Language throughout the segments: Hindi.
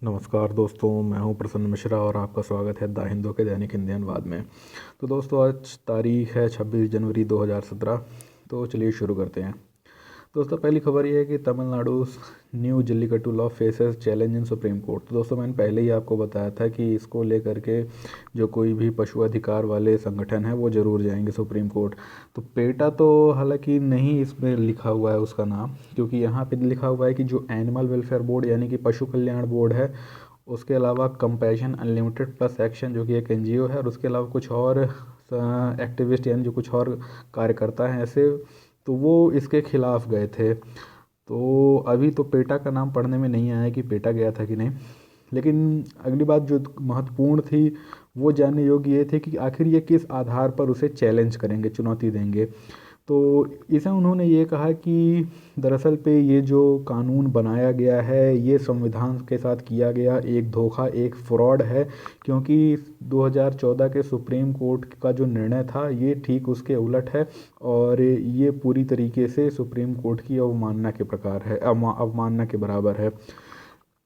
नमस्कार दोस्तों, मैं हूं प्रसन्न मिश्रा और आपका स्वागत है द हिंदू के दैनिक हिंदी अनुवाद में। तो दोस्तों, आज तारीख है 26 जनवरी 2017। तो चलिए शुरू करते हैं। दोस्तों, पहली खबर ये है कि Tamil Nadu new jallikattu law faces challenge in supreme court. तो दोस्तों, मैंने पहले ही आपको बताया था कि इसको लेकर के जो कोई भी पशु अधिकार वाले संगठन है वो ज़रूर जाएंगे सुप्रीम कोर्ट। तो पेटा तो हालांकि नहीं इसमें लिखा हुआ है उसका नाम, क्योंकि यहाँ पे लिखा हुआ है कि जो एनिमल वेलफेयर बोर्ड यानी कि पशु कल्याण बोर्ड है, उसके अलावा कंपैशन अनलिमिटेड प्लस एक्शन जो कि एक एनजीओ है, और उसके अलावा कुछ और एक्टिविस्ट यानी जो कुछ और कार्यकर्ता हैं ऐसे, तो वो इसके खिलाफ गए थे। तो अभी तो पेटा का नाम पढ़ने में नहीं आया कि पेटा गया था कि नहीं। लेकिन अगली बात जो महत्वपूर्ण थी वो जानने योग्य ये थे कि आखिर ये किस आधार पर उसे चैलेंज करेंगे, चुनौती देंगे। तो इसे उन्होंने ये कहा कि दरअसल पे ये जो कानून बनाया गया है ये संविधान के साथ किया गया एक धोखा, एक फ्रॉड है, क्योंकि 2014 के सुप्रीम कोर्ट का जो निर्णय था ये ठीक उसके उलट है, और ये पूरी तरीके से सुप्रीम कोर्ट की अवमानना के प्रकार है, अवमानना के बराबर है।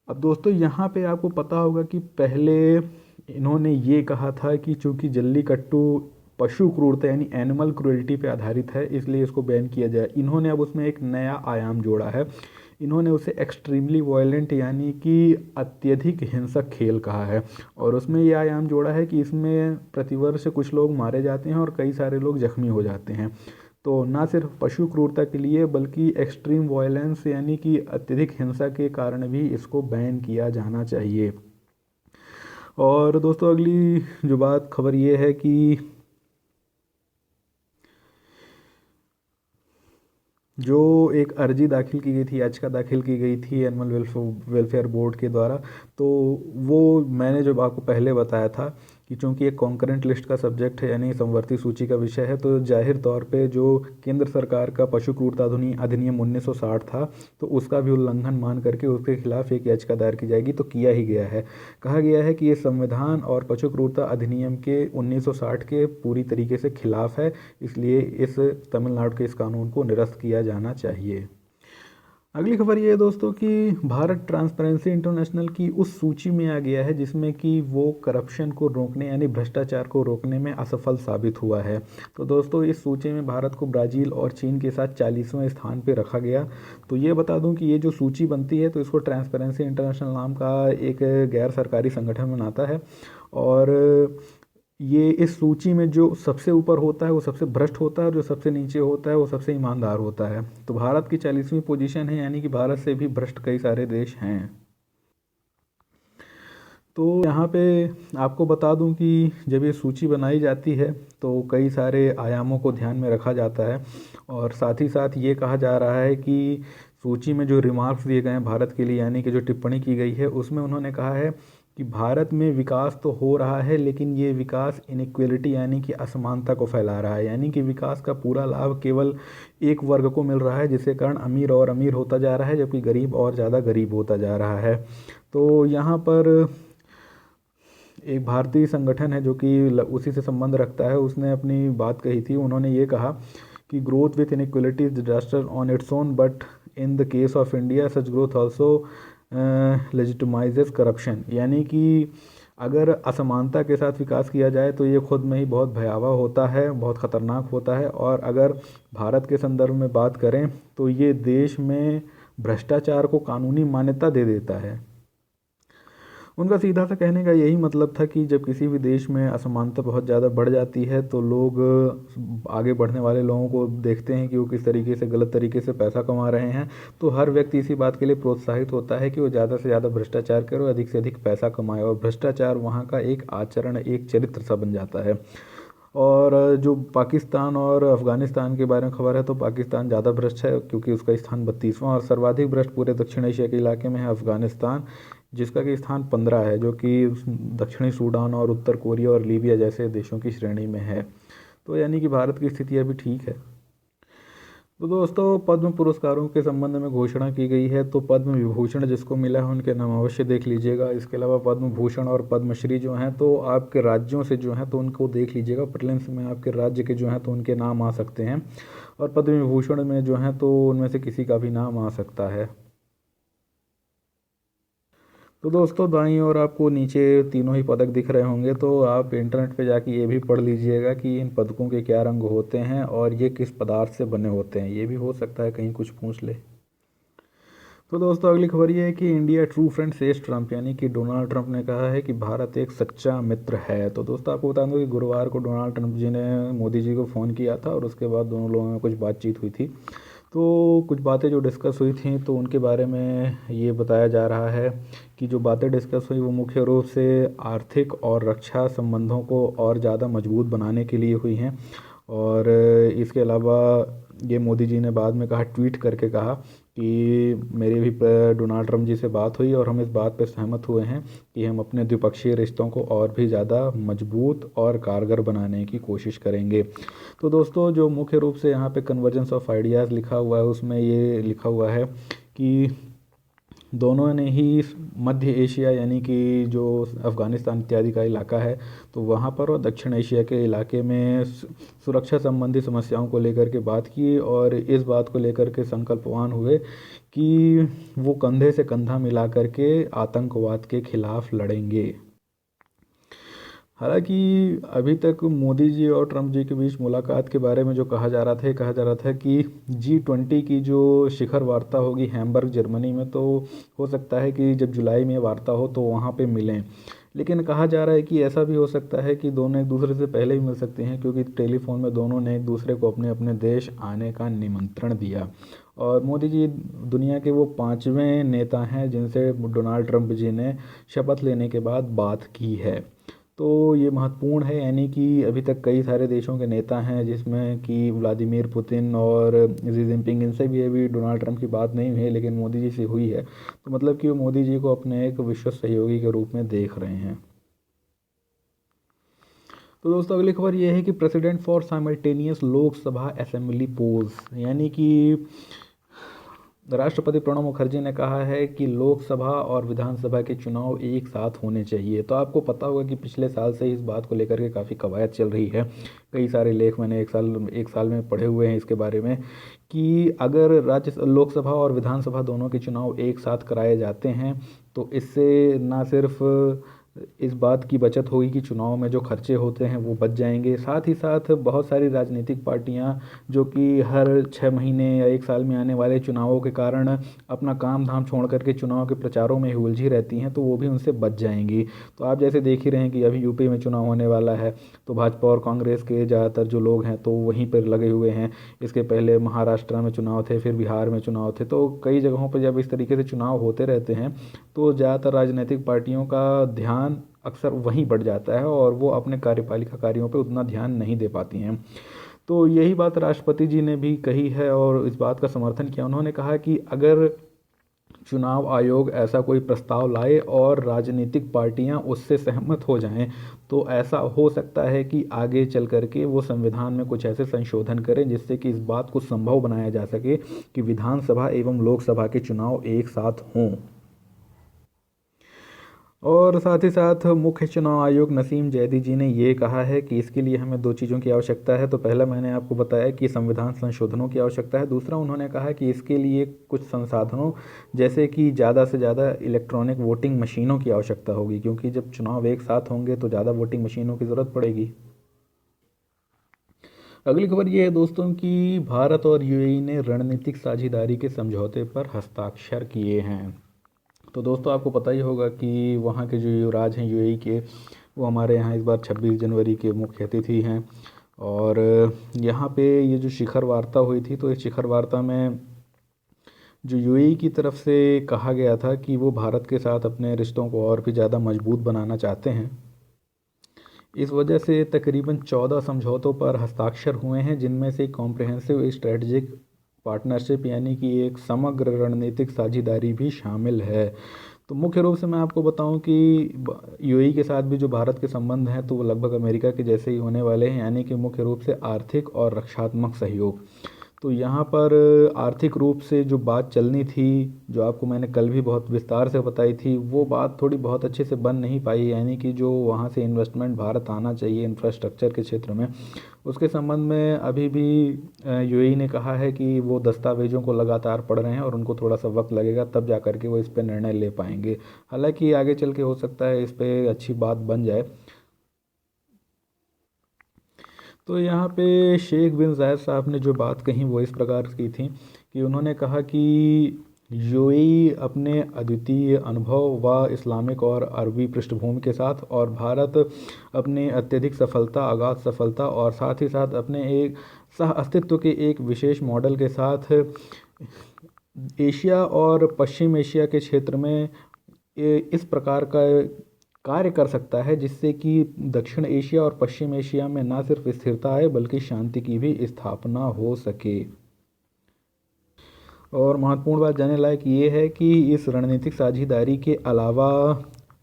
अब दोस्तों, यहाँ पे आपको पता होगा कि पहले इन्होंने ये कहा था कि चूंकि जल्लीकट्टू पशु क्रूरता यानी एनिमल क्रूरल्टी पे आधारित है इसलिए इसको बैन किया जाए। इन्होंने अब उसमें एक नया आयाम जोड़ा है। इन्होंने उसे एक्सट्रीमली वायलेंट यानी कि अत्यधिक हिंसक खेल कहा है, और उसमें ये आयाम जोड़ा है कि इसमें प्रतिवर्ष कुछ लोग मारे जाते हैं और कई सारे लोग जख्मी हो जाते हैं। तो ना सिर्फ पशु क्रूरता के लिए बल्कि एक्सट्रीम वायलेंस यानी कि अत्यधिक हिंसा के कारण भी इसको बैन किया जाना चाहिए। और दोस्तों, अगली जो बात खबर ये है कि जो एक अर्जी दाखिल की गई थी, याचिका दाखिल की गई थी एनिमल वेलफेयर बोर्ड के द्वारा, तो वो मैंने जो आपको पहले बताया था कि चूंकि एक कॉन्करेंट लिस्ट का सब्जेक्ट है यानी समवर्ती सूची का विषय है, तो जाहिर तौर पे जो केंद्र सरकार का पशु क्रूरता अधिनियम 1960 था, तो उसका भी उल्लंघन मान करके उसके खिलाफ एक याचिका दायर की जाएगी। तो किया ही गया है। कहा गया है कि ये संविधान और पशु क्रूरता अधिनियम के 1960 के पूरी तरीके से खिलाफ है, इसलिए इस तमिलनाडु के इस कानून को निरस्त किया जाना चाहिए। अगली खबर ये है दोस्तों कि भारत ट्रांसपेरेंसी इंटरनेशनल की उस सूची में आ गया है जिसमें कि वो करप्शन को रोकने यानी भ्रष्टाचार को रोकने में असफल साबित हुआ है। तो दोस्तों, इस सूची में भारत को ब्राज़ील और चीन के साथ 40वें स्थान पे रखा गया। तो ये बता दूं कि ये जो सूची बनती है तो इसको ट्रांसपेरेंसी इंटरनेशनल नाम का एक गैर सरकारी संगठन बनाता है, और ये इस सूची में जो सबसे ऊपर होता है वो सबसे भ्रष्ट होता है, और जो सबसे नीचे होता है वो सबसे ईमानदार होता है। तो भारत की 40वीं पोजीशन है, यानी कि भारत से भी भ्रष्ट कई सारे देश हैं। तो यहाँ पे आपको बता दूं कि जब ये सूची बनाई जाती है तो कई सारे आयामों को ध्यान में रखा जाता है, और साथ ही साथ ये कहा जा रहा है कि सूची में जो रिमार्क्स दिए गए हैं भारत के लिए यानी कि जो टिप्पणी की गई है उसमें उन्होंने कहा है कि भारत में विकास तो हो रहा है लेकिन ये विकास इनइक्वलिटी यानी कि असमानता को फैला रहा है, यानी कि विकास का पूरा लाभ केवल एक वर्ग को मिल रहा है, जिसके कारण अमीर और अमीर होता जा रहा है जबकि गरीब और ज़्यादा गरीब होता जा रहा है। तो यहाँ पर एक भारतीय संगठन है जो कि उसी से संबंध रखता है, उसने अपनी बात कही थी। उन्होंने ये कहा कि growth with inequality is disaster on its own, but in the case of India such growth also legitimizes corruption, यानी कि अगर असमानता के साथ विकास किया जाए तो ये खुद में ही बहुत भयावह होता है, बहुत ख़तरनाक होता है, और अगर भारत के संदर्भ में बात करें तो ये देश में भ्रष्टाचार को कानूनी मान्यता दे देता है। उनका सीधा सा कहने का यही मतलब था कि जब किसी भी देश में असमानता बहुत ज़्यादा बढ़ जाती है तो लोग आगे बढ़ने वाले लोगों को देखते हैं कि वो किस तरीके से गलत तरीके से पैसा कमा रहे हैं, तो हर व्यक्ति इसी बात के लिए प्रोत्साहित होता है कि वो ज़्यादा से ज़्यादा भ्रष्टाचार करे और अधिक से अधिक पैसा कमाए, और भ्रष्टाचार वहाँ का एक आचरण, एक चरित्र सा बन जाता है। और जो पाकिस्तान और अफ़गानिस्तान के बारे में खबर है, तो पाकिस्तान ज़्यादा भ्रष्ट है क्योंकि उसका स्थान 32वां, और सर्वाधिक भ्रष्ट पूरे दक्षिण एशिया के इलाके में है अफ़गानिस्तान, जिसका कि स्थान 15 है, जो कि दक्षिणी सूडान और उत्तर कोरिया और लीबिया जैसे देशों की श्रेणी में है। तो यानी कि भारत की स्थिति अभी ठीक है। तो दोस्तों, पद्म पुरस्कारों के संबंध में घोषणा की गई है, तो पद्म विभूषण जिसको मिला है उनके नाम अवश्य देख लीजिएगा। इसके अलावा पद्म भूषण और पद्मश्री जो हैं तो आपके राज्यों से जो हैं तो उनको देख लीजिएगा, प्रीलिम्स में आपके राज्य के जो हैं तो उनके नाम आ सकते हैं, और पद्म विभूषण में जो हैं तो उनमें से किसी का भी नाम आ सकता है। तो दोस्तों दाईं ओर आपको नीचे तीनों ही पदक दिख रहे होंगे, तो आप इंटरनेट पे जाके ये भी पढ़ लीजिएगा कि इन पदकों के क्या रंग होते हैं और ये किस पदार्थ से बने होते हैं। ये भी हो सकता है कहीं कुछ पूछ ले। तो दोस्तों अगली खबर ये है कि India true friend says Trump, यानी कि डोनाल्ड ट्रंप ने कहा है कि भारत एक सच्चा मित्र है। तो दोस्तों आपको बता दूं कि गुरुवार को डोनाल्ड ट्रंप जी ने मोदी जी को फ़ोन किया था और उसके बाद दोनों लोगों में कुछ बातचीत हुई थी। तो कुछ बातें जो डिस्कस हुई थी तो उनके बारे में ये बताया जा रहा है कि जो बातें डिस्कस हुई वो मुख्य रूप से आर्थिक और रक्षा संबंधों को और ज़्यादा मजबूत बनाने के लिए हुई हैं। और इसके अलावा ये मोदी जी ने बाद में कहा, ट्वीट करके कहा कि मेरी भी डोनाल्ड ट्रंप जी से बात हुई और हम इस बात पर सहमत हुए हैं कि हम अपने द्विपक्षीय रिश्तों को और भी ज़्यादा मजबूत और कारगर बनाने की कोशिश करेंगे। तो दोस्तों जो मुख्य रूप से यहाँ पे कन्वर्जेंस ऑफ आइडियाज़ लिखा हुआ है उसमें ये लिखा हुआ है कि दोनों ने ही मध्य एशिया यानी कि जो अफ़गानिस्तान इत्यादि का इलाका है तो वहाँ पर और दक्षिण एशिया के इलाके में सुरक्षा संबंधी समस्याओं को लेकर के बात की और इस बात को लेकर के संकल्पवान हुए कि वो कंधे से कंधा मिला करके आतंकवाद के खिलाफ लड़ेंगे। हालांकि अभी तक मोदी जी और ट्रंप जी के बीच मुलाकात के बारे में जो कहा जा रहा था कि G20 की जो शिखर वार्ता होगी हैम्बर्ग जर्मनी में, तो हो सकता है कि जब जुलाई में वार्ता हो तो वहाँ पे मिलें। लेकिन कहा जा रहा है कि ऐसा भी हो सकता है कि दोनों एक दूसरे से पहले भी मिल सकते हैं, क्योंकि टेलीफोन में दोनों ने एक दूसरे को अपने अपने देश आने का निमंत्रण दिया। और मोदी जी दुनिया के वो 5वें नेता हैं जिनसे डोनाल्ड ट्रंप जी ने शपथ लेने के बाद बात की है। तो ये महत्वपूर्ण है, यानी कि अभी तक कई सारे देशों के नेता हैं जिसमें कि व्लादिमीर पुतिन और शी जिनपिंग, इनसे भी अभी डोनाल्ड ट्रंप की बात नहीं हुई है, लेकिन मोदी जी से हुई है। तो मतलब कि वो मोदी जी को अपने एक विश्व सहयोगी के रूप में देख रहे हैं। तो दोस्तों अगली खबर ये है कि president for simultaneous Lok Sabha assembly polls, यानी कि राष्ट्रपति प्रणब मुखर्जी ने कहा है कि लोकसभा और विधानसभा के चुनाव एक साथ होने चाहिए। तो आपको पता होगा कि पिछले साल से इस बात को लेकर के काफ़ी कवायद चल रही है। कई सारे लेख मैंने एक साल में पढ़े हुए हैं इसके बारे में कि अगर राज्य लोकसभा और विधानसभा दोनों के चुनाव एक साथ कराए जाते हैं तो इससे ना सिर्फ इस बात की बचत होगी कि चुनाव में जो खर्चे होते हैं वो बच जाएंगे, साथ ही साथ बहुत सारी राजनीतिक पार्टियां जो कि हर 6 महीने या एक साल में आने वाले चुनावों के कारण अपना काम धाम छोड़ करके चुनाव के प्रचारों में ही उलझी रहती हैं, तो वो भी उनसे बच जाएंगी। तो आप जैसे देख ही रहे हैं कि अभी यूपी में चुनाव होने वाला है, तो भाजपा और कांग्रेस के ज़्यादातर जो लोग हैं तो वहीं पर लगे हुए हैं। इसके पहले महाराष्ट्र में चुनाव थे, फिर बिहार में चुनाव थे। तो कई जगहों पर जब इस तरीके से चुनाव होते रहते हैं तो ज़्यादातर राजनीतिक पार्टियों का ध्यान अक्सर वहीं बढ़ जाता है और वो अपने कार्यपालिका कार्यों पे उतना ध्यान नहीं दे पाती हैं। तो यही बात राष्ट्रपति जी ने भी कही है और इस बात का समर्थन किया। उन्होंने कहा कि अगर चुनाव आयोग ऐसा कोई प्रस्ताव लाए और राजनीतिक पार्टियां उससे सहमत हो जाएं तो ऐसा हो सकता है कि आगे चल करके वो संविधान में कुछ ऐसे संशोधन करें जिससे कि इस बात को संभव बनाया जा सके कि विधानसभा एवं लोकसभा के चुनाव एक साथ हों। और साथ ही साथ मुख्य चुनाव आयुक्त नसीम जैदी जी ने ये कहा है कि इसके लिए हमें दो चीज़ों की आवश्यकता है। तो पहला मैंने आपको बताया कि संविधान संशोधनों की आवश्यकता है। दूसरा उन्होंने कहा कि इसके लिए कुछ संसाधनों जैसे कि ज़्यादा से ज़्यादा इलेक्ट्रॉनिक वोटिंग मशीनों की आवश्यकता होगी, क्योंकि जब चुनाव एक साथ होंगे तो ज़्यादा वोटिंग मशीनों की ज़रूरत पड़ेगी। अगली खबर ये है दोस्तों कि भारत और यूएई ने रणनीतिक साझेदारी के समझौते पर हस्ताक्षर किए हैं। तो दोस्तों आपको पता ही होगा कि वहाँ के जो युवराज हैं यूएई के, वो हमारे यहाँ इस बार 26 जनवरी के मुख्य अतिथि हैं। और यहाँ पे ये जो शिखर वार्ता हुई थी तो इस शिखर वार्ता में जो यूएई की तरफ से कहा गया था कि वो भारत के साथ अपने रिश्तों को और भी ज़्यादा मजबूत बनाना चाहते हैं। इस वजह से तकरीबन 14 समझौतों पर हस्ताक्षर हुए हैं, जिनमें से कॉम्प्रिहेंसिव स्ट्रेटजिक पार्टनरशिप यानी कि एक समग्र रणनीतिक साझेदारी भी शामिल है। तो मुख्य रूप से मैं आपको बताऊं कि यूएई के साथ भी जो भारत के संबंध हैं तो वो लगभग अमेरिका के जैसे ही होने वाले हैं, यानी कि मुख्य रूप से आर्थिक और रक्षात्मक सहयोग। तो यहाँ पर आर्थिक रूप से जो बात चलनी थी, जो आपको मैंने कल भी बहुत विस्तार से बताई थी, वो बात थोड़ी बहुत अच्छे से बन नहीं पाई। यानी कि जो वहाँ से इन्वेस्टमेंट भारत आना चाहिए इंफ्रास्ट्रक्चर के क्षेत्र में, उसके संबंध में अभी भी यूएई ने कहा है कि वो दस्तावेज़ों को लगातार पढ़ रहे हैं और उनको थोड़ा सा वक्त लगेगा, तब जा कर के वो इस पर निर्णय ले पाएंगे। हालांकि आगे चल के हो सकता है इस पर अच्छी बात बन जाए। तो यहाँ पे शेख बिन जायद साहब ने जो बात कही वो इस प्रकार की थी कि उन्होंने कहा कि यूएई अपने अद्वितीय अनुभव व इस्लामिक और अरबी पृष्ठभूमि के साथ, और भारत अपने अत्यधिक सफलता, अगाध सफलता और साथ ही साथ अपने एक सह अस्तित्व के एक विशेष मॉडल के साथ एशिया और पश्चिम एशिया के क्षेत्र में इस प्रकार का कार्य कर सकता है जिससे कि दक्षिण एशिया और पश्चिम एशिया में ना सिर्फ स्थिरता आए बल्कि शांति की भी स्थापना हो सके। और महत्वपूर्ण बात जानने लायक ये है कि इस रणनीतिक साझेदारी के अलावा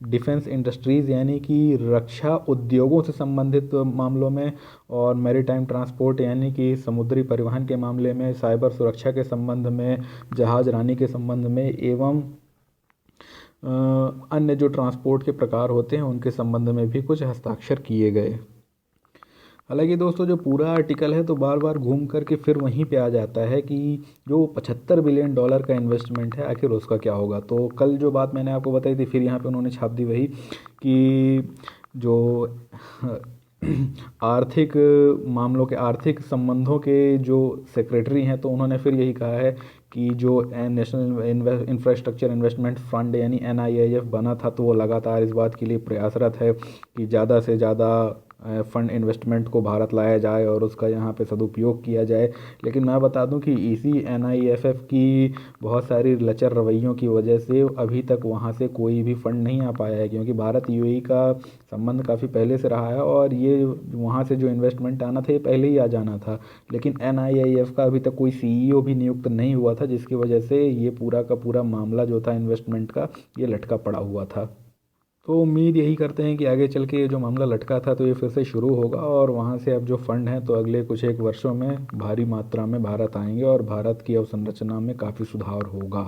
डिफेंस इंडस्ट्रीज़ यानी कि रक्षा उद्योगों से संबंधित मामलों में, और मैरीटाइम ट्रांसपोर्ट यानी कि समुद्री परिवहन के मामले में, साइबर सुरक्षा के संबंध में, जहाज रानी के संबंध में, एवं अन्य जो ट्रांसपोर्ट के प्रकार होते हैं उनके संबंध में भी कुछ हस्ताक्षर किए गए। हालांकि दोस्तों जो पूरा आर्टिकल है तो बार बार घूम कर के फिर वहीं पे आ जाता है कि जो $75 बिलियन का इन्वेस्टमेंट है आखिर उसका क्या होगा। तो कल जो बात मैंने आपको बताई थी फिर यहाँ पे उन्होंने छाप दी वही कि जो आर्थिक मामलों के, आर्थिक संबंधों के जो सेक्रेटरी हैं, तो उन्होंने फिर यही कहा है कि जो नेशनल इंफ्रास्ट्रक्चर इन्वेस्टमेंट फंड यानी NIIF बना था, तो वो लगातार इस बात के लिए प्रयासरत है कि ज़्यादा से ज़्यादा फंड इन्वेस्टमेंट को भारत लाया जाए और उसका यहाँ पे सदुपयोग किया जाए। लेकिन मैं बता दूं कि इसी NIFF की बहुत सारी लचर रवैयों की वजह से अभी तक वहाँ से कोई भी फंड नहीं आ पाया है, क्योंकि भारत यूएई का संबंध काफ़ी पहले से रहा है और ये वहाँ से जो इन्वेस्टमेंट आना था ये पहले ही आ जाना था। लेकिन NIIF का अभी तक कोई CEO भी नियुक्त नहीं हुआ था, जिसकी वजह से ये पूरा का पूरा मामला जो था इन्वेस्टमेंट का ये लटका पड़ा हुआ था। तो उम्मीद यही करते हैं कि आगे चल के ये जो मामला लटका था तो ये फिर से शुरू होगा और वहाँ से अब जो फंड हैं तो अगले कुछ एक वर्षों में भारी मात्रा में भारत आएंगे और भारत की अवसंरचना में काफ़ी सुधार होगा।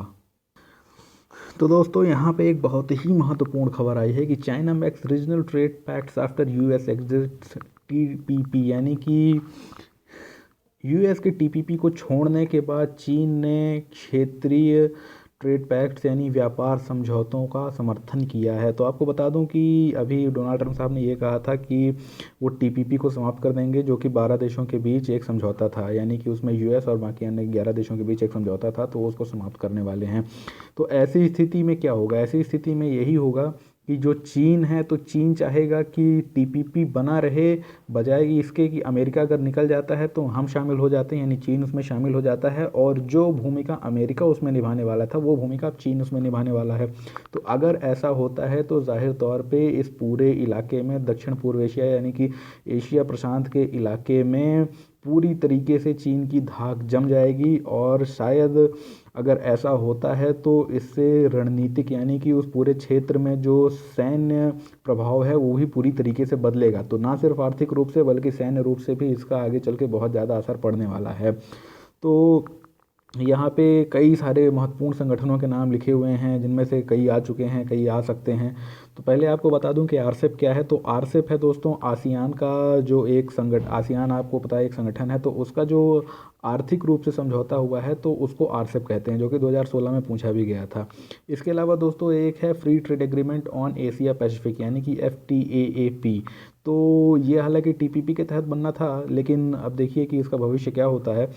तो दोस्तों यहाँ पे एक बहुत ही महत्वपूर्ण खबर आई है कि China makes regional trade pacts after US exits TPP, यानी कि US के TPP को छोड़ने के बाद चीन ने क्षेत्रीय ट्रेड पैक्ट्स यानी व्यापार समझौतों का समर्थन किया है। तो आपको बता दूं कि अभी डोनाल्ड ट्रंप साहब ने ये कहा था कि वो TPP को समाप्त कर देंगे, जो कि 12 देशों के बीच एक समझौता था, यानी कि उसमें US और बाकी अन्य 11 देशों के बीच एक समझौता था, तो वो उसको समाप्त करने वाले हैं। तो ऐसी स्थिति में क्या होगा? ऐसी स्थिति में यही होगा कि जो चीन है, तो चीन चाहेगा कि TPP बना रहे, बजाय इसके कि अमेरिका अगर निकल जाता है तो हम शामिल हो जाते हैं, यानी चीन उसमें शामिल हो जाता है, और जो भूमिका अमेरिका उसमें निभाने वाला था वो भूमिका अब चीन उसमें निभाने वाला है। तो अगर ऐसा होता है तो जाहिर तौर पे इस पूरे इलाके में, दक्षिण पूर्व एशिया यानी कि एशिया प्रशांत के इलाके में पूरी तरीके से चीन की धाक जम जाएगी, और शायद अगर ऐसा होता है तो इससे रणनीतिक यानी कि उस पूरे क्षेत्र में जो सैन्य प्रभाव है वो भी पूरी तरीके से बदलेगा। तो ना सिर्फ आर्थिक रूप से बल्कि सैन्य रूप से भी इसका आगे चल के बहुत ज़्यादा असर पड़ने वाला है। तो यहाँ पे कई सारे महत्वपूर्ण संगठनों के नाम लिखे हुए हैं, जिनमें से कई आ चुके हैं, कई आ सकते हैं। तो पहले आपको बता दूं कि RCEP क्या है। तो RCEP है दोस्तों आसियान का जो एक संगठन, आसियान आपको पता है एक संगठन है, तो उसका जो आर्थिक रूप से समझौता हुआ है तो उसको RCEP कहते हैं, जो कि 2016 में पूछा भी गया था। इसके अलावा दोस्तों एक है free trade agreement on Asia Pacific यानी कि FTAAP। तो ये हालांकि TPP के तहत बनना था, लेकिन अब देखिए कि इसका भविष्य क्या होता है।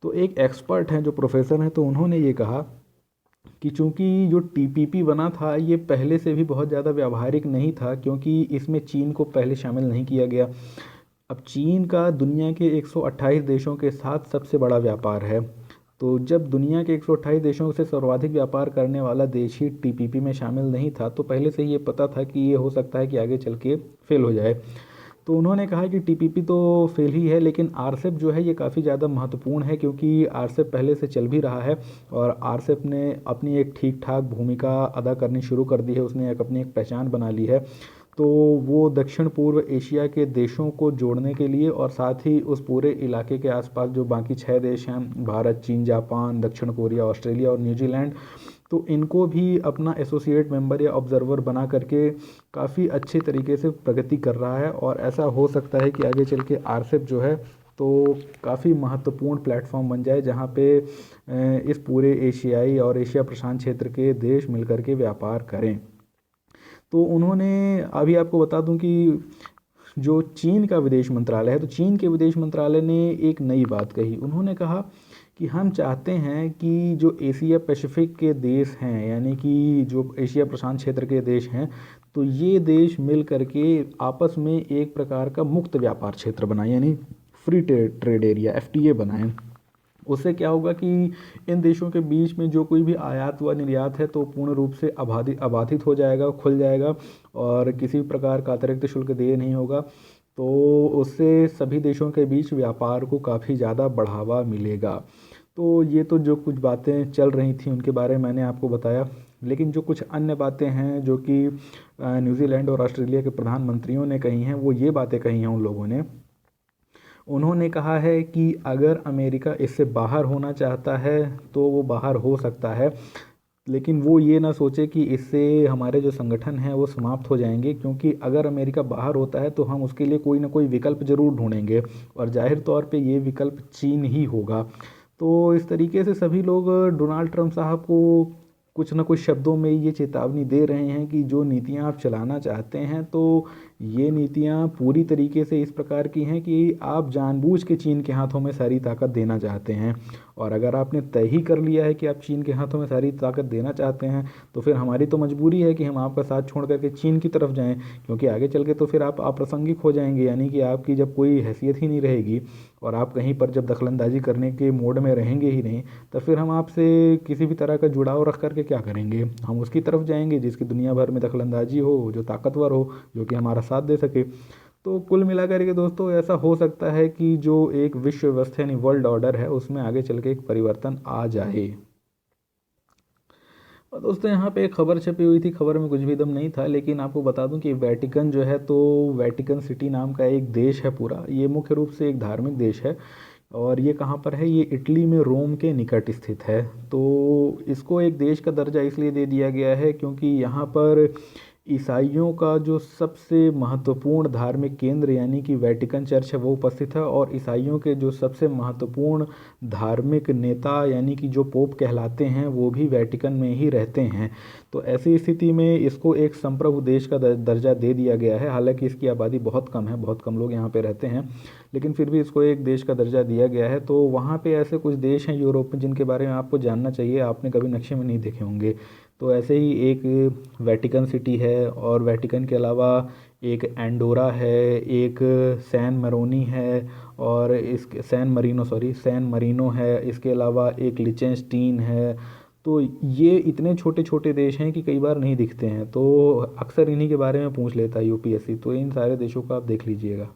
तो एक एक्सपर्ट हैं जो प्रोफेसर हैं, तो उन्होंने ये कहा कि चूंकि जो TPP बना था ये पहले से भी बहुत ज़्यादा व्यावहारिक नहीं था, क्योंकि इसमें चीन को पहले शामिल नहीं किया गया। अब चीन का दुनिया के 128 देशों के साथ सबसे बड़ा व्यापार है, तो जब दुनिया के 128 देशों से सर्वाधिक व्यापार करने वाला देश ही TPP में शामिल नहीं था, तो पहले से ही ये पता था कि ये हो सकता है कि आगे चल के फेल हो जाए। तो उन्होंने कहा कि TPP तो फेल ही है, लेकिन RCEP जो है ये काफ़ी ज़्यादा महत्वपूर्ण है, क्योंकि RCEP पहले से चल भी रहा है और RCEP ने अपनी एक ठीक ठाक भूमिका अदा करनी शुरू कर दी है, उसने अपनी एक पहचान बना ली है। तो वो दक्षिण पूर्व एशिया के देशों को जोड़ने के लिए और साथ ही उस पूरे इलाके के आसपास जो बाकी 6 देश हैं, भारत, चीन, जापान, दक्षिण कोरिया, ऑस्ट्रेलिया और न्यूजीलैंड, तो इनको भी अपना एसोसिएट मेंबर या ऑब्जर्वर बना करके काफ़ी अच्छे तरीके से प्रगति कर रहा है। और ऐसा हो सकता है कि आगे चल के आरसेप जो है तो काफ़ी महत्वपूर्ण प्लेटफॉर्म बन जाए, जहाँ पे इस पूरे एशियाई और एशिया प्रशांत क्षेत्र के देश मिलकर के व्यापार करें। तो उन्होंने, अभी आपको बता दूं कि जो चीन का विदेश मंत्रालय है, तो चीन के विदेश मंत्रालय ने एक नई बात कही। उन्होंने कहा कि हम चाहते हैं कि जो एशिया पैसिफिक के देश हैं, यानी कि जो एशिया प्रशांत क्षेत्र के देश हैं, तो ये देश मिल करके आपस में एक प्रकार का मुक्त व्यापार क्षेत्र बनाएं, यानी फ्री ट्रेड एरिया एफटीए बनाएं। उससे क्या होगा कि इन देशों के बीच में जो कोई भी आयात व निर्यात है तो पूर्ण रूप से अबाधित हो जाएगा, खुल जाएगा और किसी प्रकार का अतिरिक्त शुल्क देय नहीं होगा। तो उससे सभी देशों के बीच व्यापार को काफ़ी ज़्यादा बढ़ावा मिलेगा। तो ये तो जो कुछ बातें चल रही थी उनके बारे में मैंने आपको बताया, लेकिन जो कुछ अन्य बातें हैं जो कि न्यूजीलैंड और ऑस्ट्रेलिया के प्रधानमंत्रियों ने कही हैं, वो ये बातें कही हैं उन लोगों ने। उन्होंने कहा है कि अगर अमेरिका इससे बाहर होना चाहता है तो वो बाहर हो सकता है, लेकिन वो ये ना सोचे कि इससे हमारे जो संगठन हैं वो समाप्त हो जाएंगे, क्योंकि अगर अमेरिका बाहर होता है तो हम उसके लिए कोई ना कोई विकल्प ज़रूर ढूंढेंगे और जाहिर तौर पे ये विकल्प चीन ही होगा। तो इस तरीके से सभी लोग डोनाल्ड ट्रंप साहब को कुछ ना कुछ शब्दों में ये चेतावनी दे रहे हैं कि जो नीतियां आप चलाना चाहते हैं तो ये नीतियां पूरी तरीके से इस प्रकार की हैं कि आप जानबूझ के चीन के हाथों में सारी ताकत देना चाहते हैं। और अगर आपने तय ही कर लिया है कि आप चीन के हाथों में सारी ताकत देना चाहते हैं तो फिर हमारी तो मजबूरी है कि हम आपका साथ छोड़ करके चीन की तरफ जाएं, क्योंकि आगे चल के तो फिर आप अप्रासंगिक हो जाएंगे, यानी कि आपकी जब कोई हैसियत ही नहीं रहेगी और आप कहीं पर जब दखलंदाजी करने के मोड में रहेंगे ही नहीं, तो फिर हम आपसे किसी भी तरह का जुड़ाव रख करके क्या करेंगे। हम उसकी तरफ जाएंगे जिसकी दुनिया भर में दखलंदाजी हो, जो ताकतवर हो, जो कि हमारा साथ दे सके। तो कुल मिलाकर के दोस्तों ऐसा हो सकता है कि जो एक विश्व व्यवस्था यानी वर्ल्ड ऑर्डर है उसमें आगे चल के एक परिवर्तन आ जाए। और दोस्तों यहाँ पे एक खबर छपी हुई थी, खबर में कुछ भी दम नहीं था, लेकिन आपको बता दूं कि वेटिकन जो है, तो वेटिकन सिटी नाम का एक देश है पूरा, ये मुख्य रूप से एक धार्मिक देश है। और ये कहाँ पर है, ये इटली में रोम के निकट स्थित है। तो इसको एक देश का दर्जा इसलिए दे दिया गया है क्योंकि यहाँ पर ईसाइयों का जो सबसे महत्वपूर्ण धार्मिक केंद्र यानी कि वेटिकन चर्च है वो उपस्थित है, और ईसाइयों के जो सबसे महत्वपूर्ण धार्मिक नेता यानी कि जो पोप कहलाते हैं वो भी वेटिकन में ही रहते हैं। तो ऐसी स्थिति में इसको एक संप्रभु देश का दर्जा दे दिया गया है। हालांकि इसकी आबादी बहुत कम है, बहुत कम लोग यहाँ पे रहते हैं, लेकिन फिर भी इसको एक देश का दर्जा दिया गया है। तो वहाँ पे ऐसे कुछ देश हैं यूरोप में जिनके बारे में आपको जानना चाहिए, आपने कभी नक्शे में नहीं देखे होंगे। तो ऐसे ही एक वेटिकन सिटी है, और वेटिकन के अलावा एक एंडोरा है, एक सैन मरोनी है, और इस सैन मरीनो है, इसके अलावा एक लिचेंस्टीन है। तो ये इतने छोटे छोटे देश हैं कि कई बार नहीं दिखते हैं, तो अक्सर इन्हीं के बारे में पूछ लेता है यूपीएससी। तो इन सारे देशों का आप देख लीजिएगा।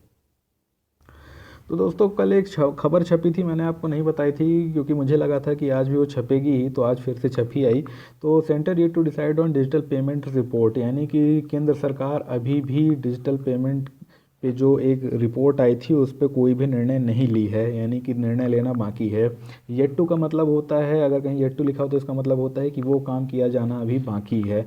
तो दोस्तों कल एक खबर छपी थी, मैंने आपको नहीं बताई थी क्योंकि मुझे लगा था कि आज भी वो छपेगी ही, तो आज फिर से छपी आई। तो सेंटर ये to decide on digital payment report, यानी कि केंद्र सरकार अभी भी डिजिटल पेमेंट पे जो एक रिपोर्ट आई थी उस पर कोई भी निर्णय नहीं ली है, यानी कि निर्णय लेना बाकी है। येट टू का मतलब होता है, अगर कहीं येट टू लिखा हो तो इसका मतलब होता है कि वो काम किया जाना अभी बाकी है।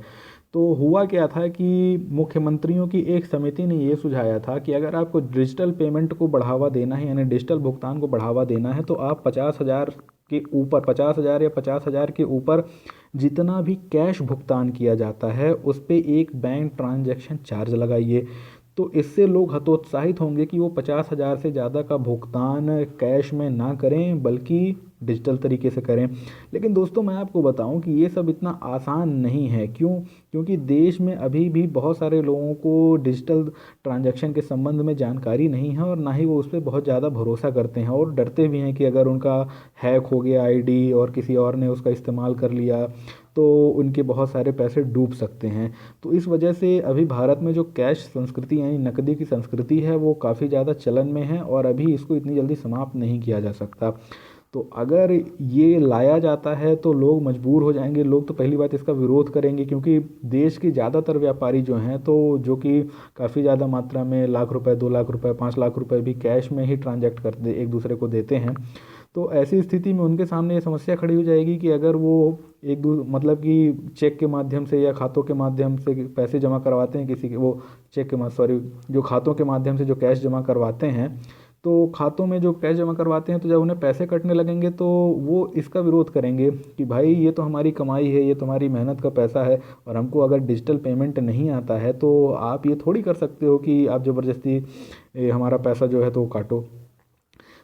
तो हुआ क्या था कि मुख्यमंत्रियों की एक समिति ने ये सुझाया था कि अगर आपको डिजिटल पेमेंट को बढ़ावा देना है, यानी डिजिटल भुगतान को बढ़ावा देना है, तो आप 50,000 के ऊपर, 50,000 या 50,000 के ऊपर जितना भी कैश भुगतान किया जाता है उस पर एक बैंक ट्रांजैक्शन चार्ज लगाइए। तो इससे लोग हतोत्साहित होंगे कि वो 50,000 से ज़्यादा का भुगतान कैश में ना करें बल्कि डिजिटल तरीके से करें। लेकिन दोस्तों मैं आपको बताऊं कि ये सब इतना आसान नहीं है। क्यों? क्योंकि देश में अभी भी बहुत सारे लोगों को डिजिटल ट्रांजैक्शन के संबंध में जानकारी नहीं है, और ना ही वो उस पर बहुत ज़्यादा भरोसा करते हैं, और डरते भी हैं कि अगर उनका हैक हो गया आईडी और किसी और ने उसका इस्तेमाल कर लिया तो उनके बहुत सारे पैसे डूब सकते हैं। तो इस वजह से अभी भारत में जो कैश संस्कृति यानी नकदी की संस्कृति है वो काफ़ी ज़्यादा चलन में है, और अभी इसको इतनी जल्दी समाप्त नहीं किया जा सकता। तो अगर ये लाया जाता है तो लोग मजबूर हो जाएंगे। लोग तो पहली बात इसका विरोध करेंगे, क्योंकि देश के ज़्यादातर व्यापारी जो हैं तो जो कि काफ़ी ज़्यादा मात्रा में लाख रुपए, 2 लाख रुपए, 5 लाख रुपए भी कैश में ही ट्रांजैक्ट करते एक दूसरे को देते हैं। तो ऐसी स्थिति में उनके सामने ये समस्या खड़ी हो जाएगी कि अगर वो मतलब कि चेक के माध्यम से या खातों के माध्यम से पैसे जमा करवाते हैं किसी के, वो चेक के सॉरी, जो खातों के माध्यम से जो कैश जमा करवाते हैं, तो खातों में जो कैश जमा करवाते हैं तो जब उन्हें पैसे कटने लगेंगे तो वो इसका विरोध करेंगे कि भाई ये तो हमारी कमाई है, ये तो हमारी मेहनत का पैसा है, और हमको अगर डिजिटल पेमेंट नहीं आता है तो आप ये थोड़ी कर सकते हो कि आप ज़बरदस्ती हमारा पैसा जो है तो काटो।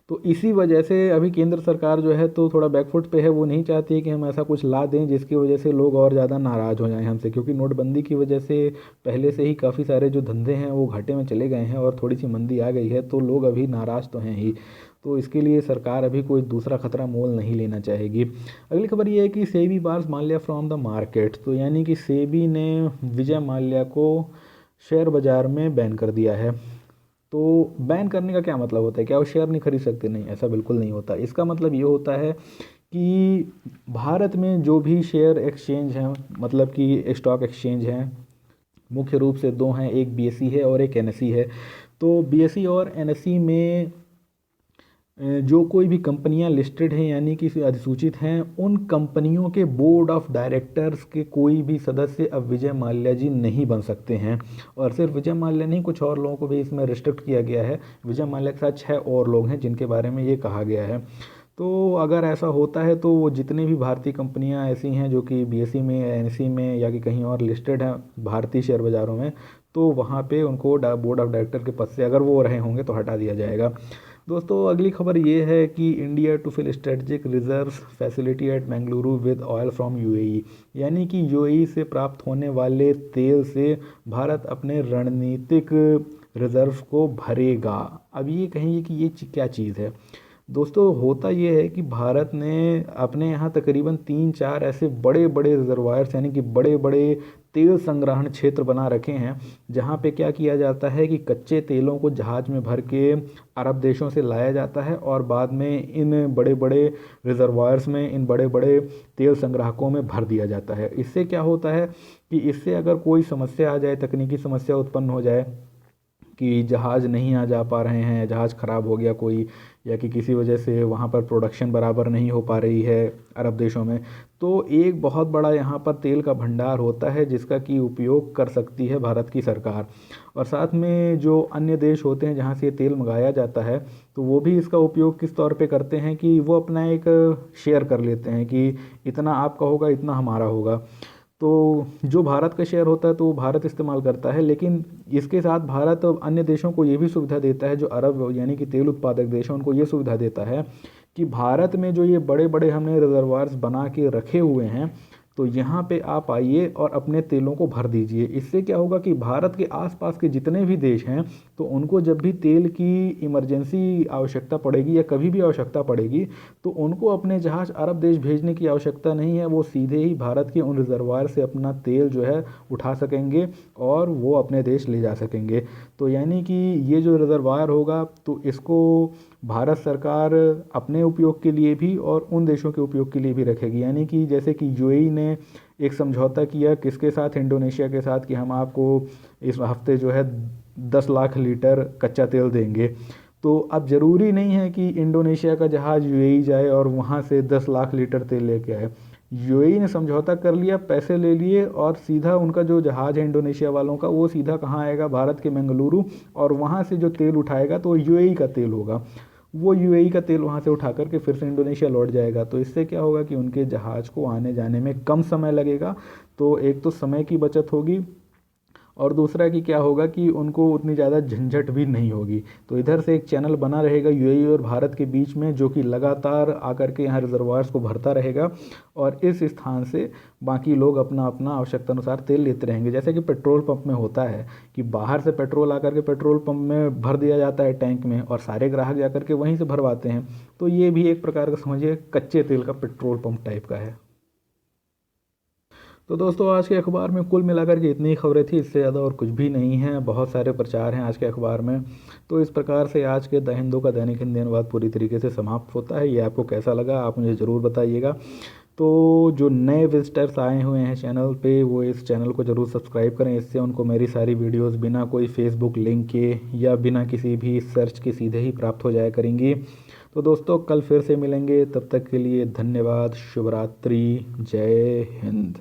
तो इसी वजह से अभी केंद्र सरकार जो है तो थोड़ा बैकफुट पे है। वो नहीं चाहती है कि हम ऐसा कुछ ला दें जिसकी वजह से लोग और ज़्यादा नाराज़ हो जाएं हमसे, क्योंकि नोटबंदी की वजह से पहले से ही काफ़ी सारे जो धंधे हैं वो घाटे में चले गए हैं और थोड़ी सी मंदी आ गई है, तो लोग अभी नाराज़ तो हैं ही। तो इसके लिए सरकार अभी कोई दूसरा खतरा मोल नहीं लेना चाहेगी। अगली खबर ये है कि SEBI bars Mallya from the market. तो यानी कि सेबी ने विजय माल्या को शेयर बाजार में बैन कर दिया है। तो बैन करने का क्या मतलब होता है? क्या वो शेयर नहीं खरीद सकते? नहीं, ऐसा बिल्कुल नहीं होता। इसका मतलब ये होता है कि भारत में जो भी शेयर एक्सचेंज हैं, मतलब कि स्टॉक एक्सचेंज हैं, मुख्य रूप से दो हैं, एक बीएसई है और एक एनएसई है। तो बीएसई और एनएसई में जो कोई भी कंपनियां लिस्टेड हैं यानी कि अधिसूचित हैं, उन कंपनियों के बोर्ड ऑफ डायरेक्टर्स के कोई भी सदस्य अब विजय माल्या जी नहीं बन सकते हैं। और सिर्फ विजय माल्या नहीं, कुछ और लोगों को भी इसमें रिस्ट्रिक्ट किया गया है। विजय माल्या के साथ 6 और लोग हैं जिनके बारे में ये कहा गया है। तो अगर ऐसा होता है तो वो जितनी भी भारतीय कंपनियां ऐसी हैं जो कि बीएसई में, एनएसई में या कि कहीं और लिस्टेड हैं भारतीय शेयर बाज़ारों में, तो वहाँ पे उनको बोर्ड ऑफ डायरेक्टर के पद से अगर वो रहे होंगे तो हटा दिया जाएगा। दोस्तों अगली खबर ये है कि India to fill strategic reserve facility at Bengaluru with oil from UAE. यानी कि यूएई से प्राप्त होने वाले तेल से भारत अपने रणनीतिक रिजर्व को भरेगा। अब ये कहेंगे कि ये क्या चीज़ है? दोस्तों होता ये है कि भारत ने अपने यहाँ तकरीबन 3-4 ऐसे बड़े बड़े रिजर्वायर्स यानी कि बड़े बड़े तेल संग्रहण क्षेत्र बना रखे हैं, जहाँ पे क्या किया जाता है कि कच्चे तेलों को जहाज़ में भर के अरब देशों से लाया जाता है और बाद में इन बड़े बड़े रिजर्वायर्स में, इन बड़े बड़े तेल संग्राहकों में भर दिया जाता है। इससे क्या होता है कि इससे अगर कोई समस्या आ जाए, तकनीकी समस्या उत्पन्न हो जाए कि जहाज़ नहीं आ जा पा रहे हैं, जहाज़ ख़राब हो गया कोई, या कि किसी वजह से वहाँ पर प्रोडक्शन बराबर नहीं हो पा रही है अरब देशों में, तो एक बहुत बड़ा यहाँ पर तेल का भंडार होता है जिसका कि उपयोग कर सकती है भारत की सरकार। और साथ में जो अन्य देश होते हैं जहाँ से ये तेल मंगाया जाता है, तो वो भी इसका उपयोग किस तौर पे करते हैं कि वो अपना एक शेयर कर लेते हैं कि इतना आपका होगा, इतना हमारा होगा। तो जो भारत का शेयर होता है तो वो भारत इस्तेमाल करता है, लेकिन इसके साथ भारत अन्य देशों को ये भी सुविधा देता है, जो अरब यानी कि तेल उत्पादक देश हैं उनको ये सुविधा देता है कि भारत में जो ये बड़े बड़े हमने रिजर्वायर्स बना के रखे हुए हैं, तो यहाँ पे आप आइए और अपने तेलों को भर दीजिए। इससे क्या होगा कि भारत के आसपास के जितने भी देश हैं तो उनको जब भी तेल की इमरजेंसी आवश्यकता पड़ेगी या कभी भी आवश्यकता पड़ेगी, तो उनको अपने जहाज़ अरब देश भेजने की आवश्यकता नहीं है। वो सीधे ही भारत के उन रिजर्वायर से अपना तेल जो है उठा सकेंगे और वो अपने देश ले जा सकेंगे। तो यानी कि ये जो रिजर्वायर होगा तो इसको भारत सरकार अपने उपयोग के लिए भी और उन देशों के उपयोग के लिए भी रखेगी। यानी कि जैसे कि यूएई ने एक समझौता किया किसके साथ, इंडोनेशिया के साथ, कि हम आपको इस हफ्ते जो है 10 लाख लीटर कच्चा तेल देंगे। तो अब ज़रूरी नहीं है कि इंडोनेशिया का जहाज़ यूएई जाए और वहाँ से 10 लाख लीटर तेल लेके आए। यूएई ने समझौता कर लिया, पैसे ले लिए और सीधा उनका जो जहाज़ है इंडोनेशिया वालों का, वो सीधा कहाँ आएगा? भारत के बेंगलुरु, और वहाँ से जो तेल उठाएगा तो यूएई का तेल होगा। वो यूएई का तेल वहाँ से उठा करके फिर से इंडोनेशिया लौट जाएगा। तो इससे क्या होगा कि उनके जहाज़ को आने जाने में कम समय लगेगा। तो एक तो समय की बचत होगी और दूसरा कि क्या होगा कि उनको उतनी ज़्यादा झंझट भी नहीं होगी। तो इधर से एक चैनल बना रहेगा यूएई और भारत के बीच में, जो कि लगातार आकर के यहाँ रिजर्वायर्स को भरता रहेगा और इस स्थान से बाकी लोग अपना अपना आवश्यकता अनुसार तेल लेते रहेंगे। जैसे कि पेट्रोल पंप में होता है कि बाहर से पेट्रोल आकर के पेट्रोल पंप में भर दिया जाता है टैंक में और सारे ग्राहक जाकर के वहीं से भरवाते हैं। तो ये भी एक प्रकार का समझिए कच्चे तेल का पेट्रोल पंप टाइप का है। तो दोस्तों आज के अखबार में कुल मिलाकर के इतनी ही खबरें थी, इससे ज़्यादा और कुछ भी नहीं है। बहुत सारे प्रचार हैं आज के अखबार में। तो इस प्रकार से आज के द हिंदू का दैनिक हिंदी अनुवाद पूरी तरीके से समाप्त होता है। ये आपको कैसा लगा आप मुझे ज़रूर बताइएगा। तो जो नए विजिटर्स आए हुए हैं चैनल पे वो इस चैनल को ज़रूर सब्सक्राइब करें, इससे उनको मेरी सारी वीडियोस बिना कोई फेसबुक लिंक के या बिना किसी भी सर्च के सीधे ही प्राप्त हो जाया करेंगी। तो दोस्तों कल फिर से मिलेंगे, तब तक के लिए धन्यवाद। शुभ रात्रि। जय हिंद।